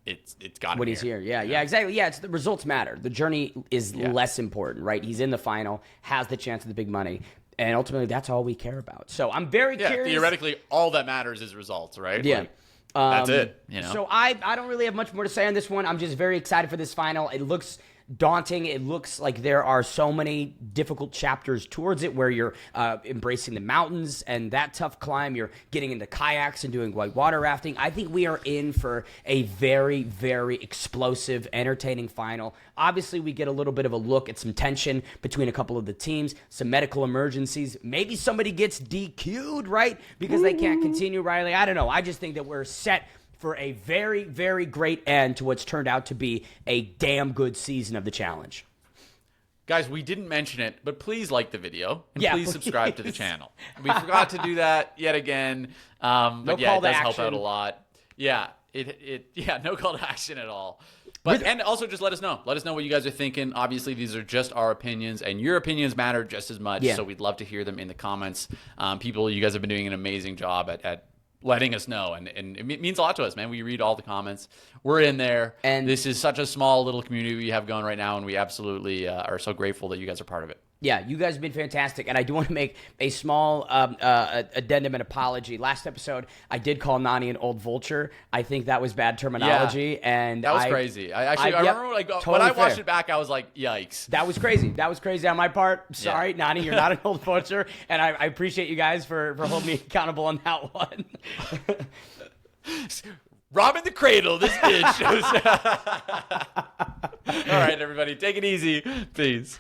it's got him when he's here. Yeah, exactly. Yeah, it's the results matter. The journey is less important, right? He's in the final, has the chance of the big money, and ultimately that's all we care about. So I'm very curious. Theoretically, all that matters is results, right? Yeah. Like, that's it. You know. So I don't really have much more to say on this one. I'm just very excited for this final. It looks daunting. It looks like there are so many difficult chapters towards it where you're embracing the mountains and that tough climb. You're getting into kayaks and doing whitewater rafting. I think we are in for a very, very explosive, entertaining final. Obviously, we get a little bit of a look at some tension between a couple of the teams, some medical emergencies. Maybe somebody gets DQ'd, right? Because they can't continue, Riley. I don't know. I just think that we're set for a very, very great end to what's turned out to be a damn good season of the challenge. Guys, we didn't mention it, but please like the video and please subscribe to the channel. We forgot to do that yet again, but it does help out a lot. Yeah, no call to action at all. But and also just let us know. Let us know what you guys are thinking. Obviously, these are just our opinions, and your opinions matter just as much. So we'd love to hear them in the comments. You guys have been doing an amazing job at letting us know, and it means a lot to us, man. We read all the comments. We're in there, and this is such a small little community we have going right now, and we absolutely are so grateful that you guys are part of it. Yeah, you guys have been fantastic, and I do want to make a small addendum and apology. Last episode, I did call Nany an old vulture. I think that was bad terminology, and that was crazy. I remember totally when I watched it back, I was like, "Yikes!" That was crazy. That was crazy on my part. Sorry, Nany, you're not an old vulture, and I appreciate you guys for holding me accountable on that one. Robbing the cradle, this bitch. All right, everybody, take it easy. Peace.